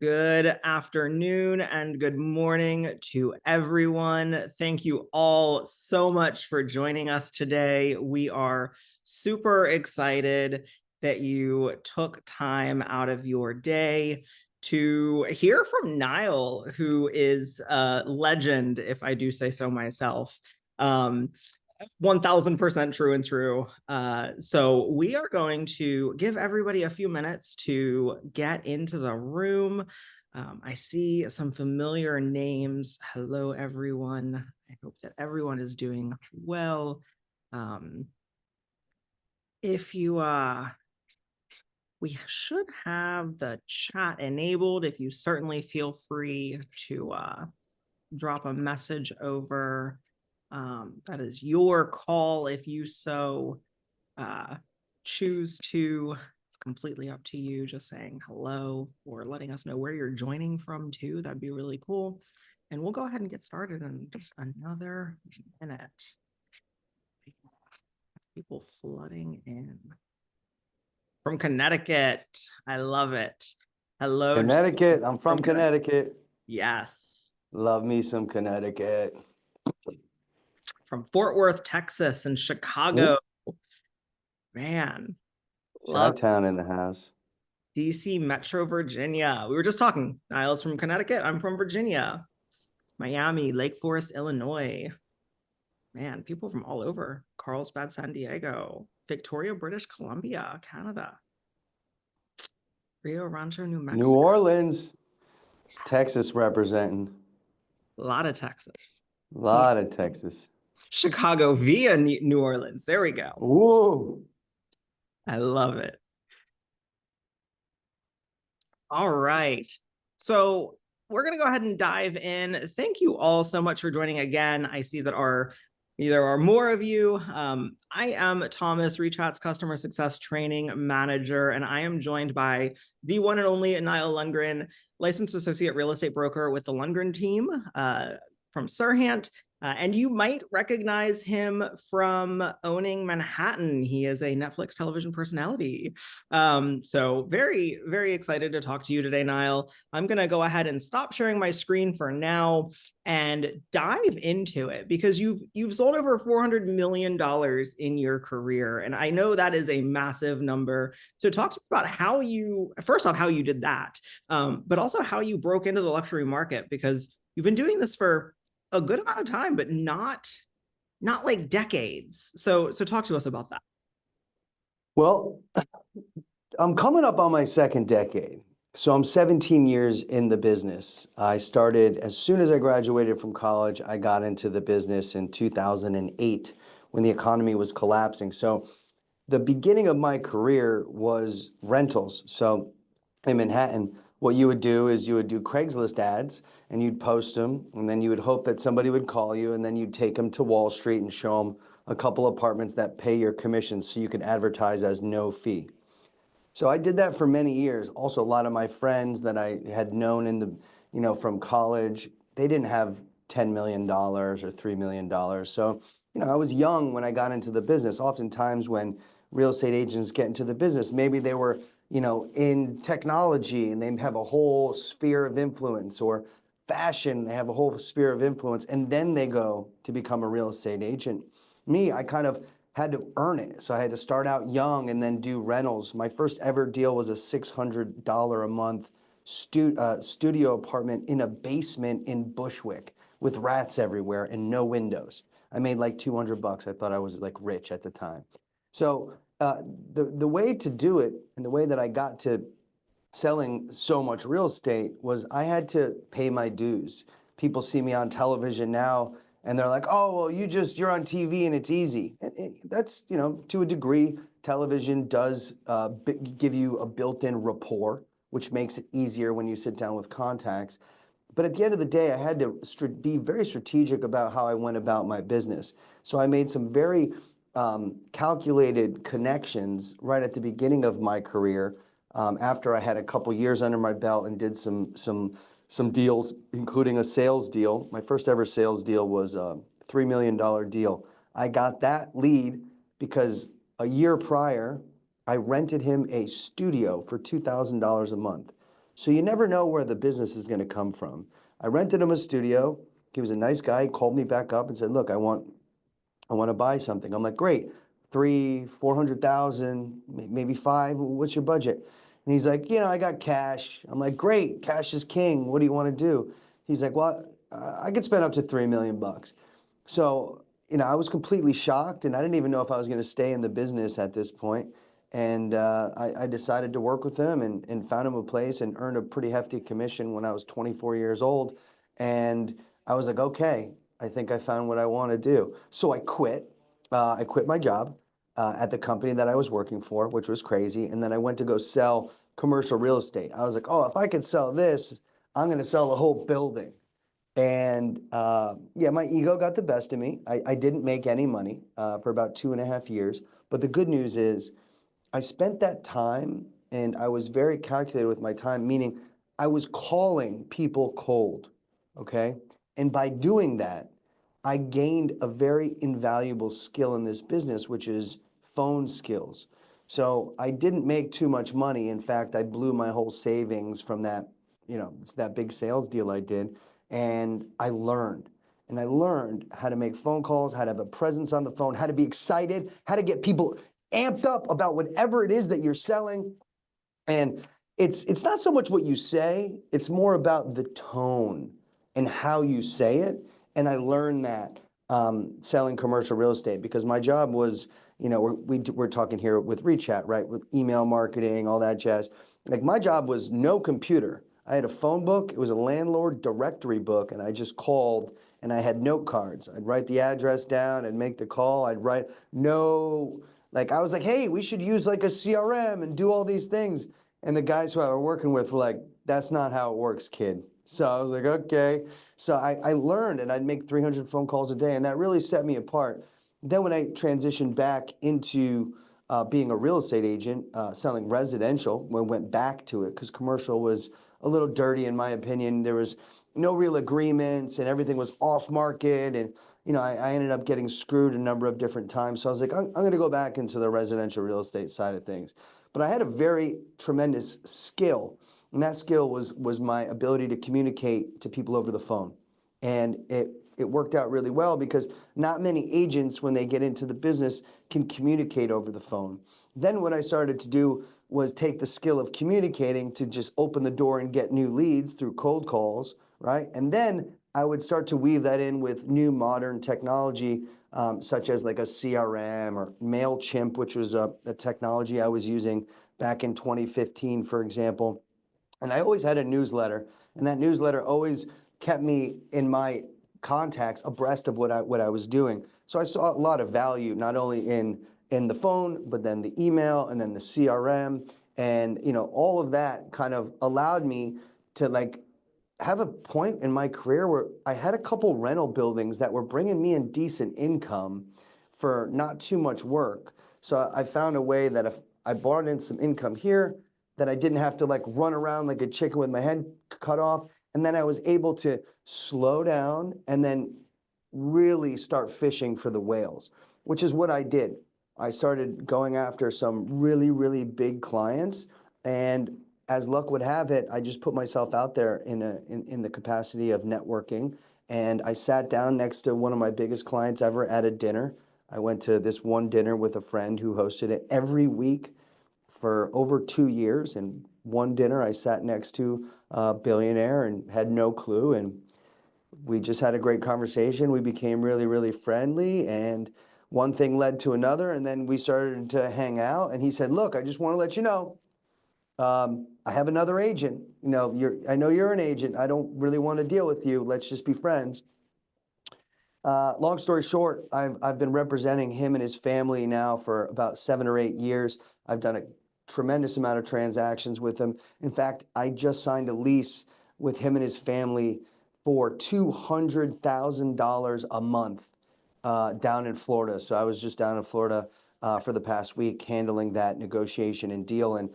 Good afternoon and good morning to everyone. Thank you all so much for joining us today. We are super excited that you took time out of your day to hear from Nile, who is a legend, if I do say so myself. 1000% true and true. So we are going to give everybody a few minutes to get into the room. I see some familiar names. Hello, everyone. I hope that everyone is doing well. If you, we should have the chat enabled. If you certainly feel free to drop a message over. That is your call if you so choose to. It's completely up to you. Just saying hello or letting us know where you're joining from too. That'd be really cool. And we'll go ahead and get started in just another minute. People flooding in from Connecticut. I love it. Hello, Connecticut. I'm from Connecticut. Yes. Love me some Connecticut. From Fort Worth, Texas, and Chicago. Man. Chi-town in the house. DC, Metro Virginia. We were just talking. Niles from Connecticut. I'm from Virginia. Miami, Lake Forest, Illinois. Man, people from all over. Carlsbad, San Diego. Victoria, British Columbia, Canada. Rio Rancho, New Mexico. New Orleans, Texas representing. A lot of Texas. A lot of Texas. Chicago via New Orleans. There we go. Whoa. I love it. All right. So we're going to go ahead and dive in. Thank you all so much for joining again. I see that there are more of you. I am Thomas, Rechat's Customer Success Training Manager, and I am joined by the one and only Nile Lundgren, licensed associate real estate broker with the Lundgren team from Serhant. And you might recognize him from owning Manhattan. He is a Netflix television personality. So very, very excited to talk to you today, Nile. I'm going to go ahead and stop sharing my screen for now and dive into it because you've sold over $400 million in your career. And I know that is a massive number. So talk to me about how first off, how you did that, but also how you broke into the luxury market, because you've been doing this for a good amount of time, but not like decades. So talk to us about that. Well, I'm coming up on my second decade. So I'm 17 years in the business. I started as soon as I graduated from college. I got into the business in 2008 when the economy was collapsing. So the beginning of my career was rentals. So in Manhattan, what you would do is you would do Craigslist ads and you'd post them, and then you would hope that somebody would call you, and then you'd take them to Wall Street and show them a couple apartments that pay your commission so you could advertise as no fee. So I did that for many years. Also, a lot of my friends that I had known from college, they didn't have $10 million or $3 million. So, I was young when I got into the business. Oftentimes when real estate agents get into the business, maybe they were, in technology and they have a whole sphere of influence, or fashion, they have a whole sphere of influence, and then they go to become a real estate agent. Me, I kind of had to earn it. So I had to start out young and then do rentals. My first ever deal was a $600 a month studio apartment in a basement in Bushwick with rats everywhere and no windows. I made like $200. I thought I was like rich at the time. So the way to do it, and the way that I got to selling so much real estate, was I had to pay my dues. People see me on television now and they're like, oh, well, you're on TV and it's easy. And that's, to a degree, television does give you a built-in rapport, which makes it easier when you sit down with contacts. But at the end of the day, I had to be very strategic about how I went about my business. So I made some very calculated connections right at the beginning of my career, after I had a couple years under my belt and did some deals, including a sales deal. My first ever sales deal was a $3 million deal. I got that lead because a year prior, I rented him a studio for $2,000 a month. So you never know where the business is going to come from. I rented him a studio. He was a nice guy. He called me back up and said, look, I want to buy something. I'm like, great, 400,000, maybe five. What's your budget? And he's like, I got cash. I'm like, great, cash is king. What do you want to do? He's like, well, I could spend up to 3 million bucks. So, I was completely shocked, and I didn't even know if I was going to stay in the business at this point. And I decided to work with him and found him a place and earned a pretty hefty commission when I was 24 years old. And I was like, okay, I think I found what I want to do. So I quit. I quit my job at the company that I was working for, which was crazy. And then I went to go sell commercial real estate. I was like, oh, if I could sell this, I'm going to sell the whole building. And yeah, my ego got the best of me. I didn't make any money for about 2.5 years. But the good news is I spent that time and I was very calculated with my time, meaning I was calling people cold, okay? And by doing that, I gained a very invaluable skill in this business, which is phone skills. So I didn't make too much money. In fact, I blew my whole savings from that, it's that big sales deal I did. And I learned. And I learned how to make phone calls, how to have a presence on the phone, how to be excited, how to get people amped up about whatever it is that you're selling. And it's not so much what you say, it's more about the tone and how you say it. And I learned that selling commercial real estate, because my job was, we're talking here with Rechat, right? With email marketing, all that jazz. Like, my job was no computer. I had a phone book. It was a landlord directory book, and I just called, and I had note cards. I'd write the address down and make the call. I'd write no, like, I was like, hey, we should use like a CRM and do all these things. And the guys who I were working with were like, that's not how it works, kid. So I was like, okay. So I learned, and I'd make 300 phone calls a day, and that really set me apart. Then when I transitioned back into being a real estate agent, selling residential, when I went back to it, because commercial was a little dirty in my opinion. There was no real agreements, and everything was off market, and I ended up getting screwed a number of different times. So I was like, I'm going to go back into the residential real estate side of things. But I had a very tremendous skill, and that skill was my ability to communicate to people over the phone. And it worked out really well, because not many agents, when they get into the business, can communicate over the phone. Then what I started to do was take the skill of communicating to just open the door and get new leads through cold calls, right? And then I would start to weave that in with new modern technology, such as like a CRM or MailChimp, which was a technology I was using back in 2015, for example. And I always had a newsletter, and that newsletter always kept me in my contacts abreast of what I was doing. So I saw a lot of value, not only in the phone, but then the email, and then the CRM, and all of that kind of allowed me to like have a point in my career where I had a couple rental buildings that were bringing me in decent income for not too much work. So I found a way that if I brought in some income here, that I didn't have to like run around like a chicken with my head cut off. And then I was able to slow down and then really start fishing for the whales, which is what I did. I started going after some really, really big clients, and as luck would have it, I just put myself out there in the capacity of networking. And I sat down next to one of my biggest clients ever at a dinner. I went to this one dinner with a friend who hosted it every week for over 2 years. And one dinner I sat next to a billionaire and had no clue. And we just had a great conversation. We became really, really friendly. And one thing led to another. And then we started to hang out. And he said, look, I just want to let you know, I have another agent. I know you're an agent. I don't really want to deal with you. Let's just be friends. Long story short, I've been representing him and his family now for about 7 or 8 years. I've done a tremendous amount of transactions with him. In fact, I just signed a lease with him and his family for $200,000 a month down in Florida. So I was just down in Florida for the past week handling that negotiation and deal. And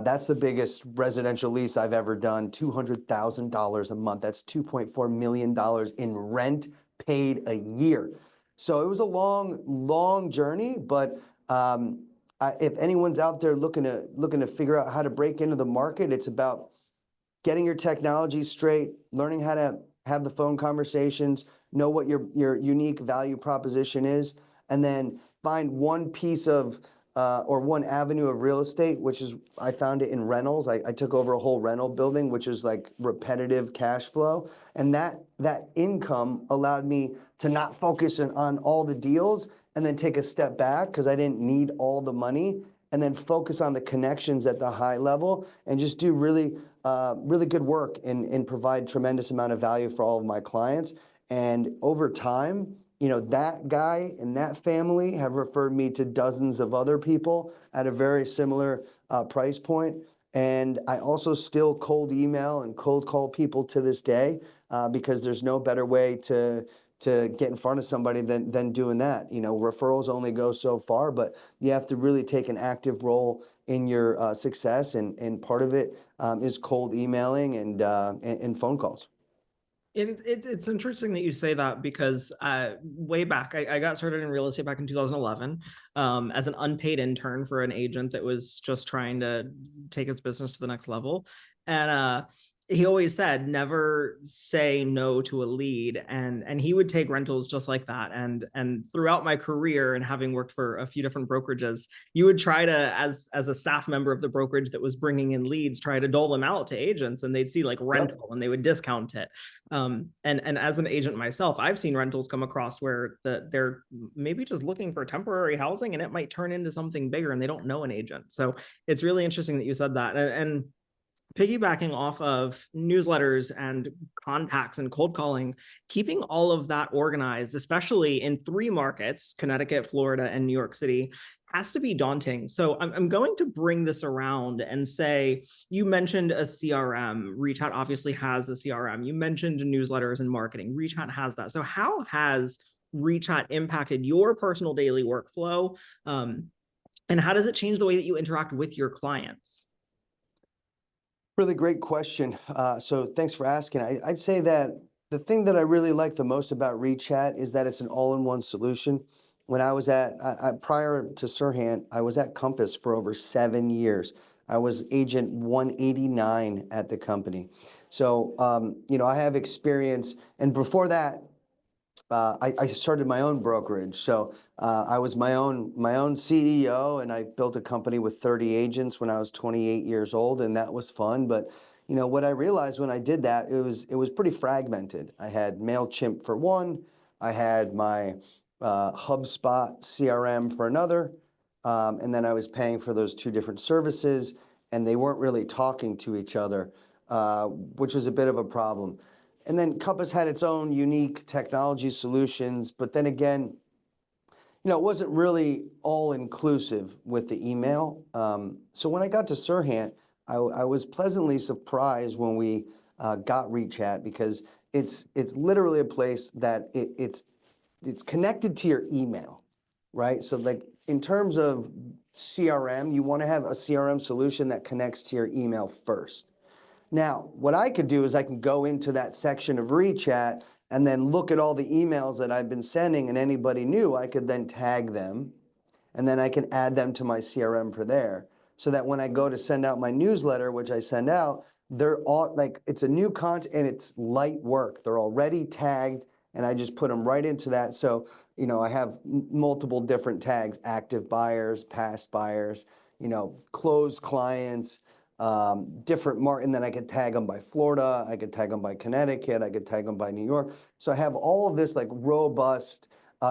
that's the biggest residential lease I've ever done, $200,000 a month. That's $2.4 million in rent paid a year. So it was a long, long journey, but if anyone's out there looking to figure out how to break into the market, it's about getting your technology straight, learning how to have the phone conversations, know what your unique value proposition is, and then find one piece of or one avenue of real estate, which is, I found it in rentals. I took over a whole rental building, which is like repetitive cash flow. And that income allowed me to not focus on all the deals and then take a step back because I didn't need all the money, and then focus on the connections at the high level and just do really good work and provide tremendous amount of value for all of my clients. And over time, that guy and that family have referred me to dozens of other people at a very similar price point. And I also still cold email and cold call people to this day because there's no better way to get in front of somebody than doing that. Referrals only go so far, but you have to really take an active role in your success. And part of it is cold emailing and phone calls. It's interesting that you say that because way back, I got started in real estate back in 2011 as an unpaid intern for an agent that was just trying to take his business to the next level. And he always said, never say no to a lead. And he would take rentals just like that. And throughout my career and having worked for a few different brokerages, you would try to, as a staff member of the brokerage that was bringing in leads, try to dole them out to agents, and they'd see like rental and they would discount it. And as an agent myself, I've seen rentals come across where they're maybe just looking for temporary housing and it might turn into something bigger and they don't know an agent. So it's really interesting that you said that. And piggybacking off of newsletters and contacts and cold calling, keeping all of that organized, especially in 3 markets, Connecticut, Florida, and New York City, has to be daunting. So I'm going to bring this around and say, you mentioned a CRM. Rechat obviously has a CRM. You mentioned newsletters and marketing. Rechat has that. So how has Rechat impacted your personal daily workflow? And how does it change the way that you interact with your clients? Really great question. So thanks for asking. I'd say that the thing that I really like the most about Rechat is that it's an all-in-one solution. When I was prior to Serhant, I was at Compass for over 7 years. I was agent 189 at the company. So, I have experience. And before that, I started my own brokerage. So I was my own CEO, and I built a company with 30 agents when I was 28 years old, and that was fun. But what I realized when I did that, it was pretty fragmented. I had MailChimp for one, I had my HubSpot CRM for another, and then I was paying for those 2 different services, and they weren't really talking to each other, which was a bit of a problem. And then Compass had its own unique technology solutions, but then again, it wasn't really all inclusive with the email. So when I got to Serhant, I was pleasantly surprised when we got Rechat, because it's literally a place that it's connected to your email, right? So like in terms of CRM, you want to have a CRM solution that connects to your email first. Now, what I could do is I can go into that section of Rechat and then look at all the emails that I've been sending, and anybody new, I could then tag them, and then I can add them to my CRM for there. So that when I go to send out my newsletter, which I send out, they're all like, it's a new content and it's light work. They're already tagged, and I just put them right into that. So, I have multiple different tags: active buyers, past buyers, closed clients, different and then I could tag them by Florida, I could tag them by Connecticut, I could tag them by New York. So I have all of this like robust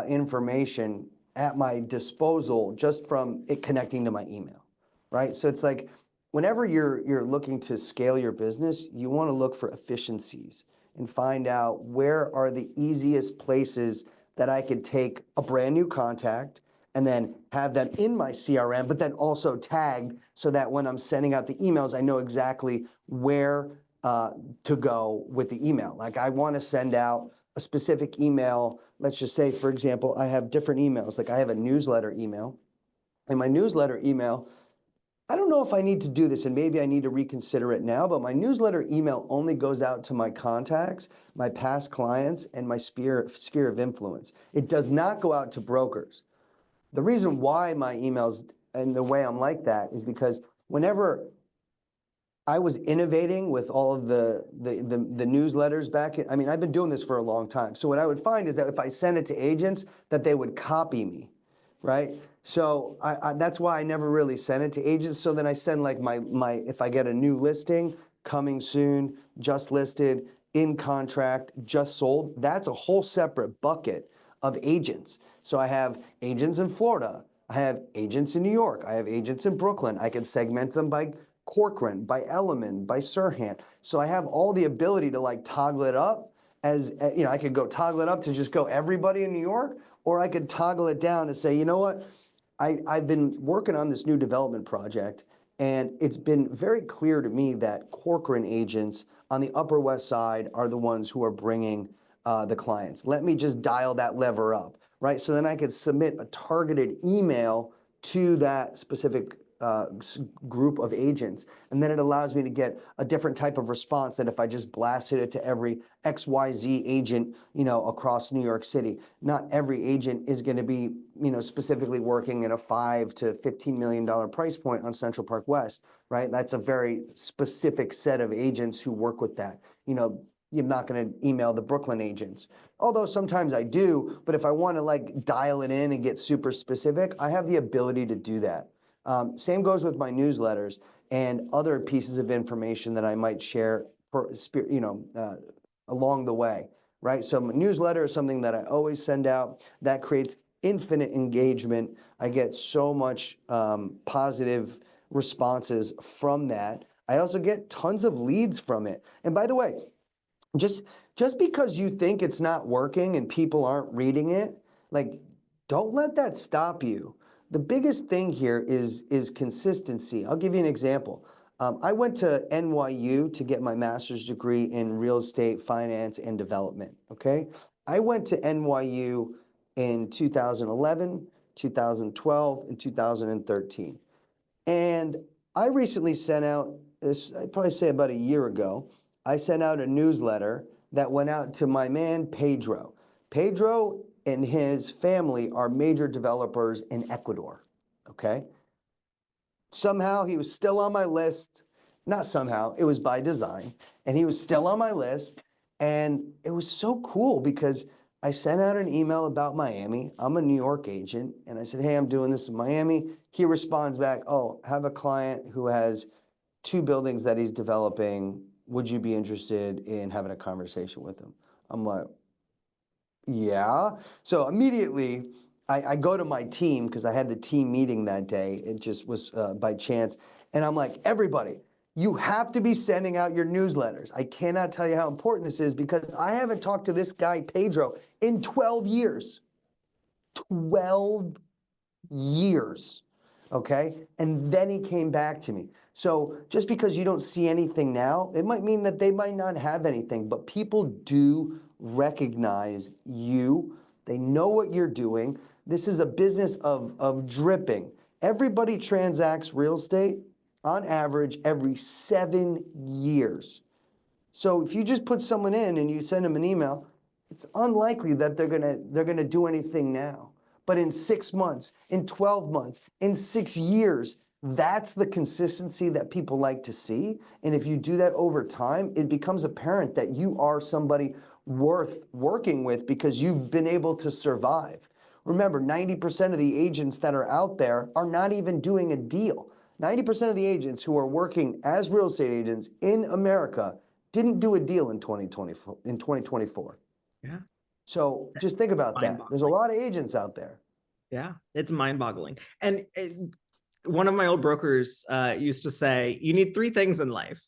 information at my disposal just from it connecting to my email, right? So it's like whenever you're looking to scale your business, you want to look for efficiencies and find out where are the easiest places that I could take a brand new contact and then have them in my CRM, but then also tagged so that when I'm sending out the emails, I know exactly where to go with the email. Like I want to send out a specific email. Let's just say, for example, I have different emails. Like I have a newsletter email, and my newsletter email, I don't know if I need to do this, and maybe I need to reconsider it now, but my newsletter email only goes out to my contacts, my past clients, and my sphere of influence. It does not go out to brokers. The reason why my emails and the way I'm like that is because whenever I was innovating with all of the newsletters back. I mean, I've been doing this for a long time. So what I would find is that if I send it to agents, that they would copy me, right? So that's why I never really send it to agents. So then I send like if I get a new listing, coming soon, just listed, in contract, just sold, that's a whole separate bucket of agents. So I have agents in Florida, I have agents in New York, I have agents in Brooklyn. I can segment them by Corcoran, by Element, by Sirhan. So I have all the ability to like toggle it up as, you know, I could go toggle it up to just go everybody in New York, or I could toggle it down to say, you know what, I've been working on this new development project, and it's been very clear to me that Corcoran agents on the Upper West Side are the ones who are bringing the clients. Let me just dial that lever up, right? So then I could submit a targeted email to that specific group of agents. And then it allows me to get a different type of response than if I just blasted it to every XYZ agent, you know, across New York City. Not every agent is going to be, you know, specifically working in a $5 to $15 million price point on Central Park West, right? That's a very specific set of agents who work with that. You know, you're not going to email the Brooklyn agents. Although sometimes I do, but if I want to like dial it in and get super specific, I have the ability to do that. Same goes with my newsletters and other pieces of information that I might share for, you know, along the way, right? So my newsletter is something that I always send out that creates infinite engagement. I get so much positive responses from that. I also get tons of leads from it. And by the way, just because you think it's not working and people aren't reading it, like, don't let that stop you. The biggest thing here is consistency. I'll give you an example. I went to NYU to get my master's degree in real estate finance and development, okay? I went to NYU in 2011, 2012, and 2013. And I recently sent out this, I'd probably say about a year ago, I sent out a newsletter that went out to my man, Pedro. Pedro and his family are major developers in Ecuador, okay? Somehow he was still on my list. Not somehow, it was by design. And he was still on my list. And it was so cool because I sent out an email about Miami. I'm a New York agent. And I said, hey, I'm doing this in Miami. He responds back, oh, have a client who has 2 buildings that he's developing. Would you be interested in having a conversation with him? I'm like, yeah. So immediately I go to my team because I had the team meeting that day. It just was by chance. And I'm like, everybody, you have to be sending out your newsletters. I cannot tell you how important this is because I haven't talked to this guy, Pedro, in 12 years. 12 years. Okay? And then he came back to me. So just because you don't see anything now, it might mean that they might not have anything, but people do recognize you. They know what you're doing. This is a business of dripping. Everybody transacts real estate on average every 7 years. So if you just put someone in and you send them an email, it's unlikely that they're gonna do anything now. But in 6 months, in 12 months, in 6 years, that's the consistency that people like to see. And if you do that over time, it becomes apparent that you are somebody worth working with because you've been able to survive. Remember, 90% of the agents that are out there are not even doing a deal. 90% of the agents who are working as real estate agents in America didn't do a deal in 2024. Yeah. So just think about that. There's a Mind-boggling. lot of agents out there. Yeah, it's mind-boggling. And one of my old brokers used to say, you need 3 things in life: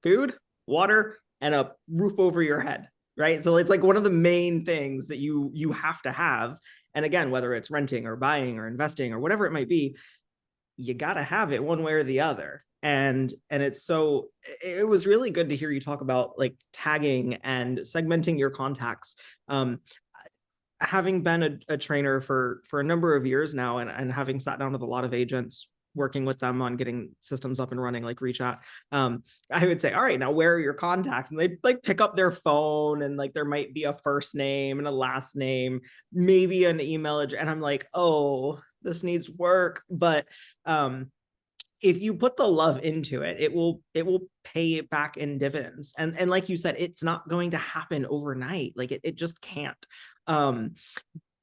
food, water, and a roof over your head, right? So it's like one of the main things that you have to have. And again, whether it's renting or buying or investing or whatever it might be, you got to have it one way or the other. And it's so, it was really good to hear you talk about like tagging and segmenting your contacts. Having been a trainer for a number of years now, and having sat down with a lot of agents, working with them on getting systems up and running like Rechat, I would say, all right, now where are your contacts? And they'd like pick up their phone, and like there might be a first name and a last name, maybe an email address, and I'm like, oh, this needs work. But if you put the love into it, it will pay back in dividends. And like you said, it's not going to happen overnight. Like it just can't. Um,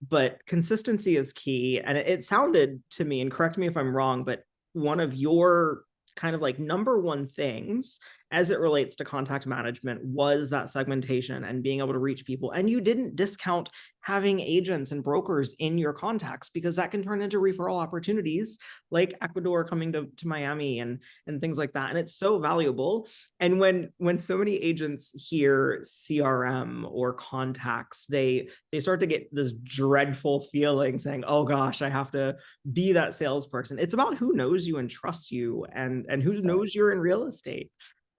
but consistency is key. And it sounded to me, and correct me if I'm wrong, but one of your kind of like number one things as it relates to contact management was that segmentation and being able to reach people. And you didn't discount having agents and brokers in your contacts, because that can turn into referral opportunities like Ecuador coming to Miami and things like that. And it's so valuable. And when so many agents hear CRM or contacts, they start to get this dreadful feeling saying, oh gosh, I have to be that salesperson. It's about who knows you and trusts you, and who knows you're in real estate.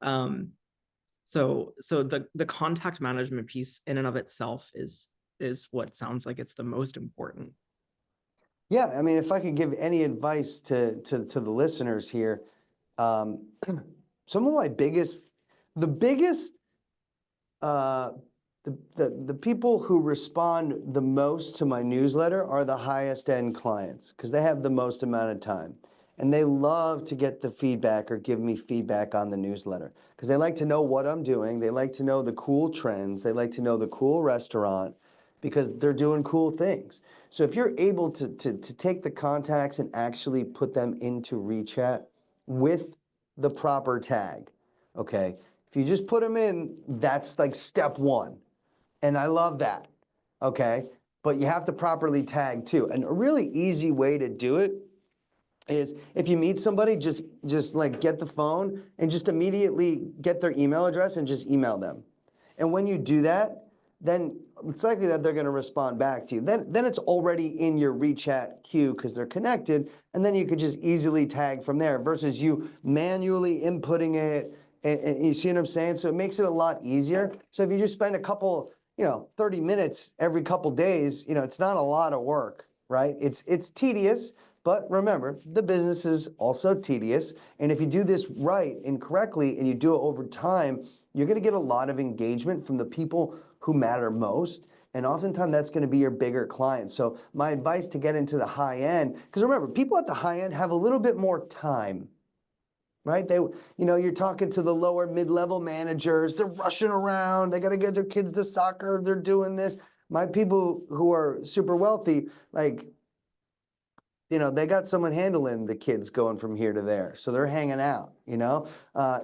Um, so the contact management piece in and of itself is what sounds like it's the most important. Yeah, I mean, if I could give any advice to the listeners here, um, some of my the biggest, uh, the people who respond the most to my newsletter are the highest end clients, because they have the most amount of time. And they love to get the feedback or give me feedback on the newsletter, because they like to know what I'm doing. They like to know the cool trends. They like to know the cool restaurant, because they're doing cool things. So if you're able to take the contacts and actually put them into Rechat with the proper tag, okay? If you just put them in, that's like step one. And I love that, okay? But you have to properly tag too. And a really easy way to do it is, if you meet somebody, just like get the phone and just immediately get their email address and just email them. And when you do that, then it's likely that they're going to respond back to you. Then it's already in your Rechat queue because they're connected, and then you could just easily tag from there versus you manually inputting it. And you see what I'm saying? So it makes it a lot easier. So if you just spend a couple, 30 minutes every couple days, it's not a lot of work, right? It's tedious, but remember, the business is also tedious. And if you do this right and correctly and you do it over time, you're going to get a lot of engagement from the people who matter most. And oftentimes that's going to be your bigger clients. So my advice to get into the high end, because remember, people at the high end have a little bit more time, right? You're talking to the lower mid-level managers. They're rushing around. They got to get their kids to soccer. They're doing this. My people who are super wealthy, like, they got someone handling the kids going from here to there. So they're hanging out,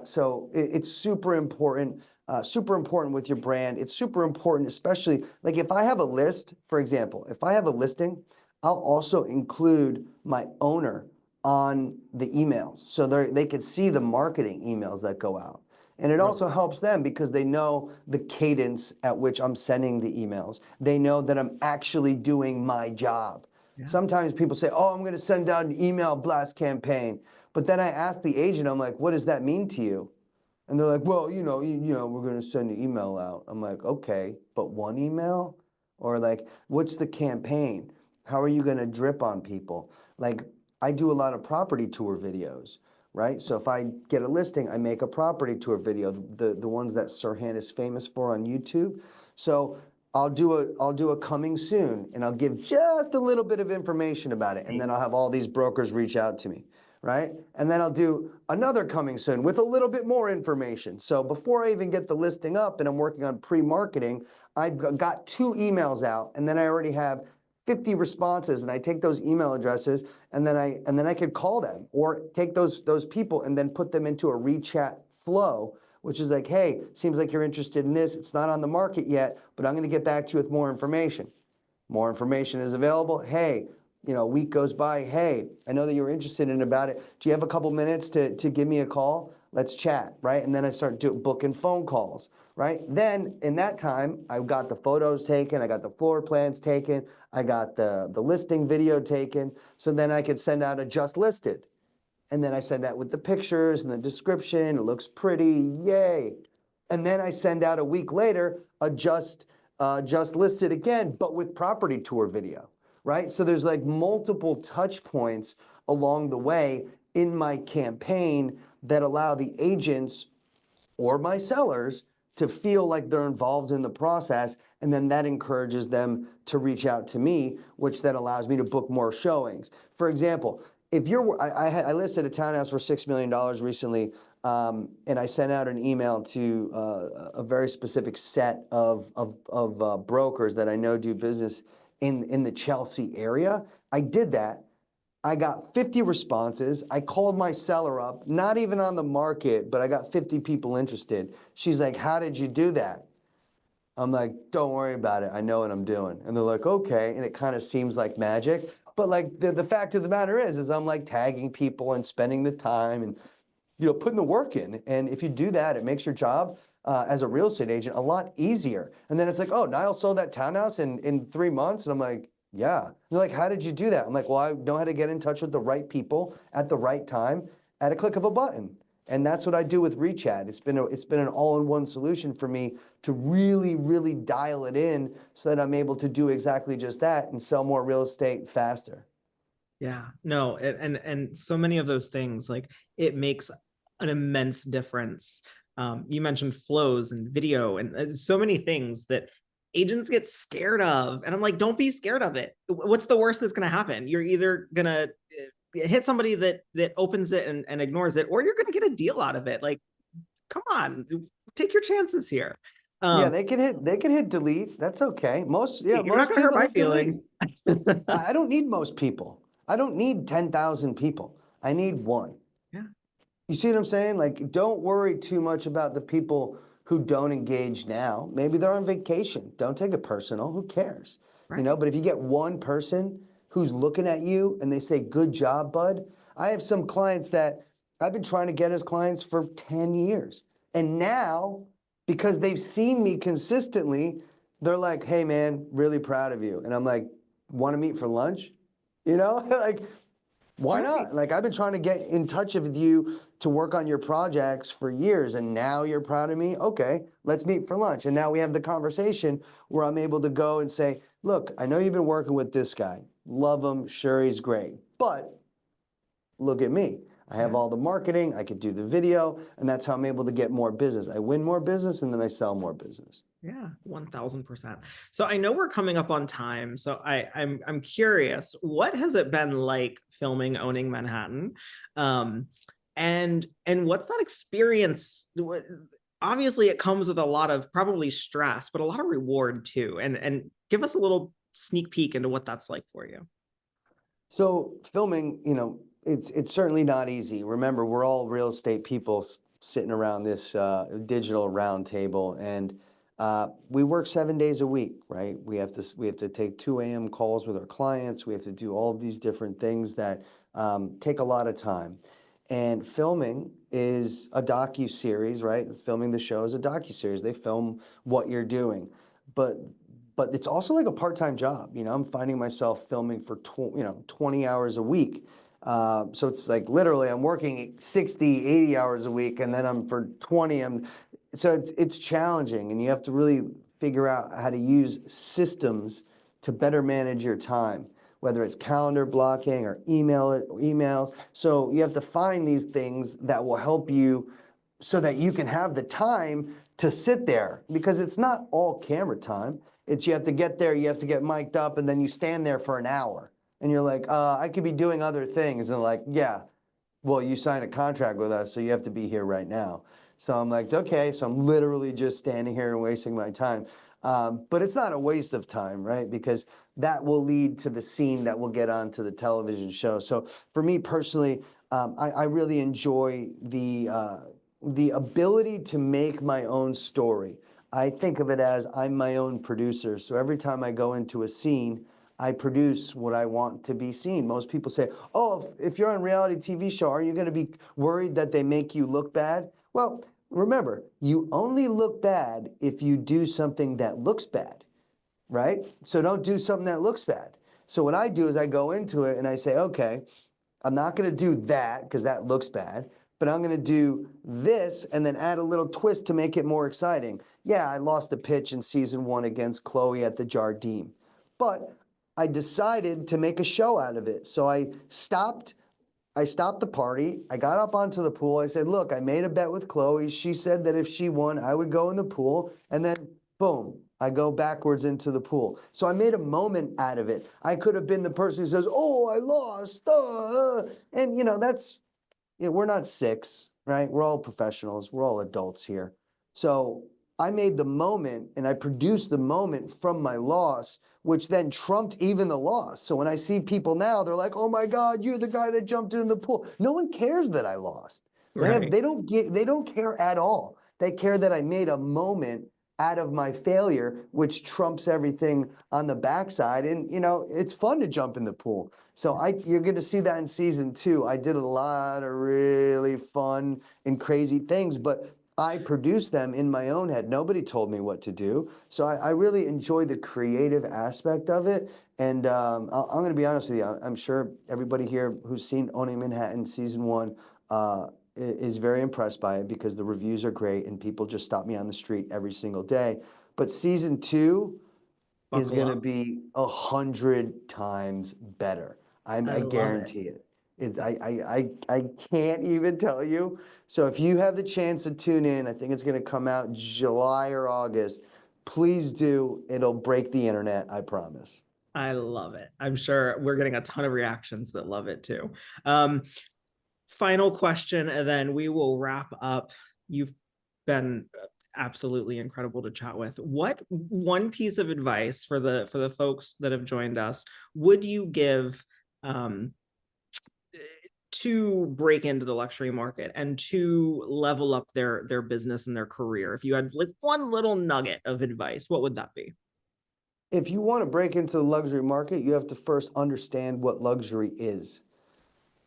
So it's super important with your brand. It's super important, especially like if I have a list, for example, if I have a listing, I'll also include my owner on the emails. So they can see the marketing emails that go out. And it also helps them because they know the cadence at which I'm sending the emails. They know that I'm actually doing my job. Yeah. Sometimes people say, oh, I'm going to send out an email blast campaign. But then I ask the agent, I'm like, what does that mean to you? And they're like, well, we're going to send an email out. I'm like, okay, but one email? Or like, what's the campaign? How are you going to drip on people? Like, I do a lot of property tour videos, right? So if I get a listing, I make a property tour video, the ones that Sirhan is famous for on YouTube. So I'll do a coming soon, and I'll give just a little bit of information about it, and then I'll have all these brokers reach out to me, right? And then I'll do another coming soon with a little bit more information. So before I even get the listing up and I'm working on pre-marketing, I've got 2 emails out, and then I already have 50 responses, and I take those email addresses, and then I could call them or take those people and then put them into a Rechat flow, which is like, hey, seems like you're interested in this. It's not on the market yet, but I'm going to get back to you with more information. More information is available. Hey, a week goes by. Hey, I know that you're interested in about it. Do you have a couple minutes to give me a call? Let's chat, right? And then I start booking phone calls, right? Then in that time, I've got the photos taken. I got the floor plans taken. I got the listing video taken. So then I could send out a just listed. And then I send that with the pictures and the description. It looks pretty, yay. And then I send out a week later a just listed again, but with property tour video, right? So there's like multiple touch points along the way in my campaign that allow the agents or my sellers to feel like they're involved in the process, and then that encourages them to reach out to me, which then allows me to book more showings. For example, if you're, I listed a townhouse for $6 million recently, and I sent out an email to a very specific set of brokers that I know do business in the Chelsea area. I did that. I got 50 responses. I called my seller up, not even on the market, but I got 50 people interested. She's like, how did you do that? I'm like, don't worry about it. I know what I'm doing. And they're like, okay. And it kind of seems like magic. But like the fact of the matter is I'm like tagging people and spending the time and, putting the work in. And if you do that, it makes your job as a real estate agent a lot easier. And then it's like, oh, Nile sold that townhouse in 3 months. And I'm like, yeah. And they're like, how did you do that? I'm like, well, I know how to get in touch with the right people at the right time at a click of a button. And that's what I do with Rechat. It's been an all-in-one solution for me to really, really dial it in so that I'm able to do exactly just that and sell more real estate faster. Yeah, no, and so many of those things, like it makes an immense difference. You mentioned flows and video and so many things that agents get scared of. And I'm like, don't be scared of it. What's the worst that's going to happen? You're either going to hit somebody that opens it and ignores it, or you're going to get a deal out of it. Like, come on, take your chances here. Yeah, Um, they can hit delete. That's okay. you're not Most going to hurt people my hit delete. feelings. I don't need most people. I don't need 10,000 people. I need one. Yeah, You see what I'm saying? Like, don't worry too much about the people who don't engage now. Maybe they're on vacation. Don't take it personal. Who cares? right. But if you get one person who's looking at you and they say, good job, bud. I have some clients that I've been trying to get as clients for 10 years. And now, because they've seen me consistently, they're like, hey, man, really proud of you. And I'm like, want to meet for lunch? Like, why Right. not? Like, I've been trying to get in touch with you to work on your projects for years, and now you're proud of me? Okay, let's meet for lunch. And now we have the conversation where I'm able to go and say, look, I know you've been working with this guy. Love him, sure, he's great. But look at me. I have Yeah. all the marketing, I could do the video, and that's how I'm able to get more business. I win more business, and then I sell more business. Yeah, 1000%. So I know we're coming up on time. So I'm curious, what has it been like filming Owning Manhattan? And what's that experience? Obviously it comes with a lot of probably stress, but a lot of reward too. And give us a little sneak peek into what that's like for you. So filming, it's certainly not easy. Remember, we're all real estate people sitting around this digital round table, and we work 7 days a week, right? We have to take 2 a.m. calls with our clients. We have to do all of these different things that take a lot of time. And filming is a docu-series, right? Filming the show is a docu-series. They film what you're doing. But but it's also like a part-time job. I'm finding myself filming for 20 hours a week. So it's like literally I'm working 60, 80 hours a week, and then I'm for 20. So it's challenging, and you have to really figure out how to use systems to better manage your time, whether it's calendar blocking or emails. So you have to find these things that will help you so that you can have the time to sit there, because it's not all camera time. It's you have to get there, you have to get mic'd up, and then you stand there for an hour. And you're like, I could be doing other things. And they're like, yeah, well, you signed a contract with us, so you have to be here right now. So I'm like, okay, so I'm literally just standing here and wasting my time. But it's not a waste of time, right? Because that will lead to the scene that will get onto the television show. So for me personally, I really enjoy the ability to make my own story. I think of it as I'm my own producer. So every time I go into a scene, I produce what I want to be seen. Most people say, oh, if you're on a reality TV show, are you going to be worried that they make you look bad? Well, remember, you only look bad if you do something that looks bad, right? So don't do something that looks bad. So what I do is I go into it and I say, okay, I'm not going to do that because that looks bad, but I'm going to do this and then add a little twist to make it more exciting. Yeah, I lost a pitch in season 1 against Chloe at the Jardine, but I decided to make a show out of it. So I stopped the party. I got up onto the pool. I said, look, I made a bet with Chloe. She said that if she won, I would go in the pool. And then, boom, I go backwards into the pool. So I made a moment out of it. I could have been the person who says, "Oh, I lost," and that's, we're not six, right? We're all professionals. We're all adults here. So I made the moment and I produced the moment from my loss, which then trumped even the loss. So when I see people now, they're like, "Oh my God, you're the guy that jumped in the pool." No one cares that I lost. Right. They don't care at all. They care that I made a moment out of my failure, which trumps everything on the backside. And it's fun to jump in the pool. So you're going to see that in season 2. I did a lot of really fun and crazy things, but I produced them in my own head. Nobody told me what to do. So I really enjoy the creative aspect of it. And I'm going to be honest with you. I'm sure everybody here who's seen Owning Manhattan season 1 is very impressed by it because the reviews are great and people just stop me on the street every single day. But season 2 is Buckle going to up. be 100 times better. I I love it. guarantee it. I can't even tell you. So if you have the chance to tune in, I think it's going to come out July or August. Please do. It'll break the internet, I promise. I love it. I'm sure we're getting a ton of reactions that love it too. Um, Final question, and then we will wrap up. You've been absolutely incredible to chat with. What one piece of advice for the folks that have joined us would you give um, to break into the luxury market and to level up their business and their career? If you had like one little nugget of advice, what would that be? If you want to break into the luxury market, you have to first understand what luxury is.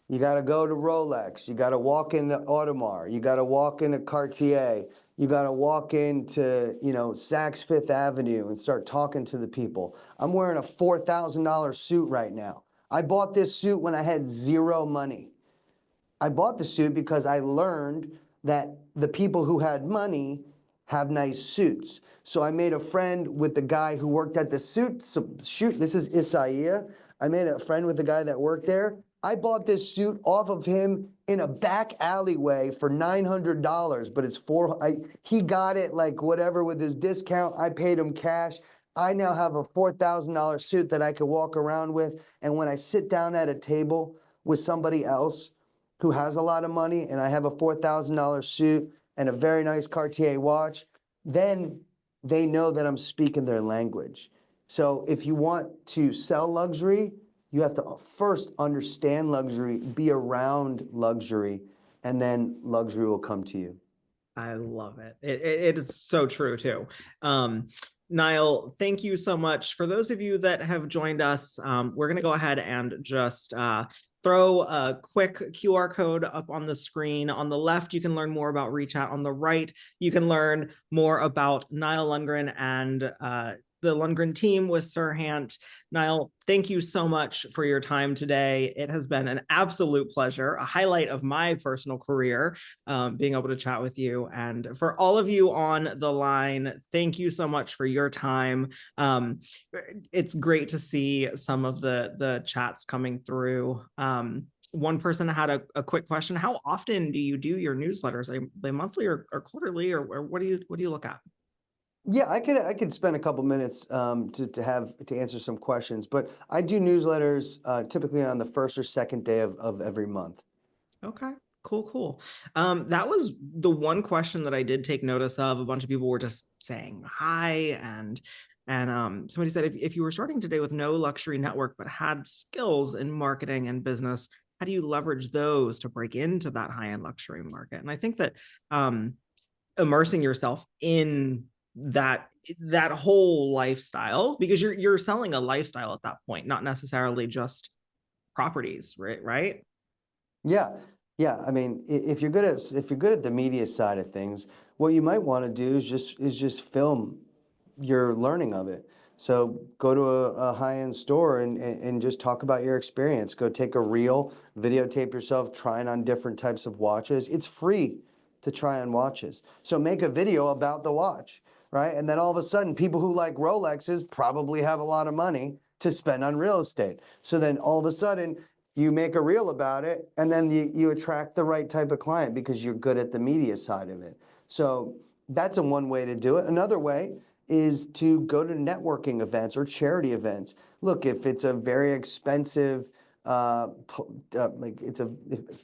You got to go to Rolex. You got to walk into Audemars. You got to walk into Cartier. You got to walk into, Saks Fifth Avenue and start talking to the people. I'm wearing a $4,000 suit right now. I bought this suit when I had zero money. I bought the suit because I learned that the people who had money have nice suits. So I made a friend with the guy who worked at the shoot. This is Isaiah. I made a friend with the guy that worked there. I bought this suit off of him in a back alleyway for $900, but he got it like whatever with his discount. I paid him cash. I now have a $4,000 suit that I could walk around with. And when I sit down at a table with somebody else who has a lot of money and I have a $4,000 suit and a very nice Cartier watch, then they know that I'm speaking their language. So if you want to sell luxury, you have to first understand luxury, be around luxury, and then luxury will come to you. I love it. It is so true too. Um, Nile, thank you so much. For those of you that have joined us, we're going to go ahead and just throw a quick QR code up on the screen. On the left, you can learn more about Rechat. On the right, you can learn more about Nile Lundgren and the Lundgren team with Serhant. Nile, thank you so much for your time today. It has been an absolute pleasure, a highlight of my personal career, being able to chat with you. And for all of you on the line, thank you so much for your time. It's great to see some of the chats coming through. One person had a quick question. How often do you do your newsletters? Are they monthly or quarterly, or what do you look at? Yeah, I could spend a couple minutes to answer some questions, but I do newsletters typically on the first or second day of every month. Okay, cool. That was the one question that I did take notice of. A bunch of people were just saying hi, and somebody said if you were starting today with no luxury network but had skills in marketing and business, how do you leverage those to break into that high-end luxury market? And I think that immersing yourself in that whole lifestyle, because you're selling a lifestyle at that point, not necessarily just properties, right? Yeah, yeah. I mean, if you're good at the media side of things, what you might want to do is just film your learning of it. So go to a high-end store and just talk about your experience. Go take a reel, videotape yourself trying on different types of watches. It's free to try on watches. So make a video about the watch, right? And then all of a sudden, people who like Rolexes probably have a lot of money to spend on real estate. So then all of a sudden, you make a reel about it, and then you attract the right type of client because you're good at the media side of it. So that's one way to do it. Another way is to go to networking events or charity events. Look, if it's a very expensive, like it's a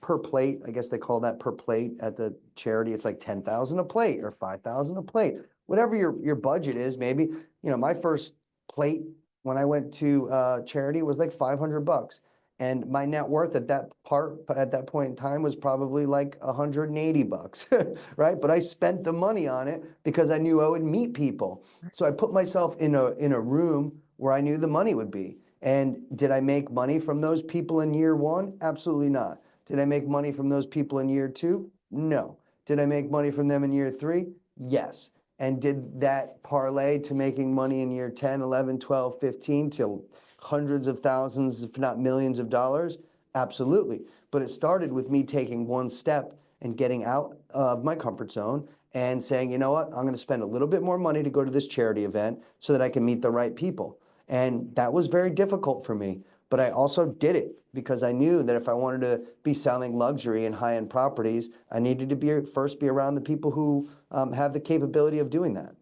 per plate, I guess they call that per plate at the charity, it's like 10,000 a plate or 5,000 a plate, whatever your budget is. Maybe, my first plate when I went to charity was like $500. And my net worth at that point in time was probably like $180, right? But I spent the money on it because I knew I would meet people. So I put myself in a room where I knew the money would be. And did I make money from those people in year one? Absolutely not. Did I make money from those people in year two? No. Did I make money from them in year three? Yes. And did that parlay to making money in year 10, 11, 12, 15 till hundreds of thousands, if not millions of dollars? Absolutely. But it started with me taking one step and getting out of my comfort zone and saying, you know what, I'm going to spend a little bit more money to go to this charity event so that I can meet the right people. And that was very difficult for me. But I also did it because I knew that if I wanted to be selling luxury and high-end properties, I needed to first be around the people who have the capability of doing that.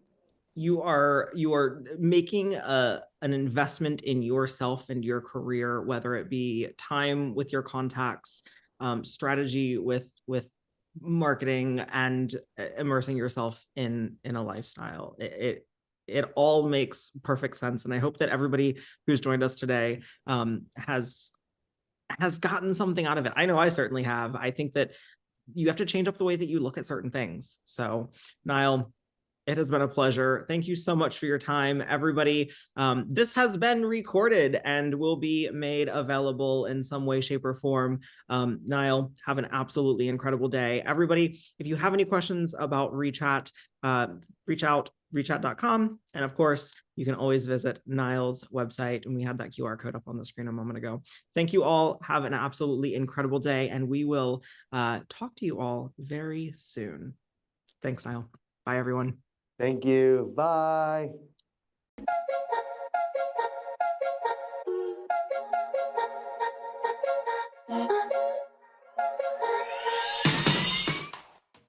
You are making an investment in yourself and your career, whether it be time with your contacts, strategy with marketing, and immersing yourself in a lifestyle. It all makes perfect sense, and I hope that everybody who's joined us today has gotten something out of it. I know I certainly have. I think that you have to change up the way that you look at certain things. So, Nile, it has been a pleasure. Thank you so much for your time, everybody. This has been recorded and will be made available in some way, shape, or form. Nile, have an absolutely incredible day. Everybody, if you have any questions about Rechat, reach out, rechat.com. And of course, you can always visit Nile's website. And we had that QR code up on the screen a moment ago. Thank you all. Have an absolutely incredible day. And we will talk to you all very soon. Thanks, Nile. Bye, everyone. Thank you. Bye.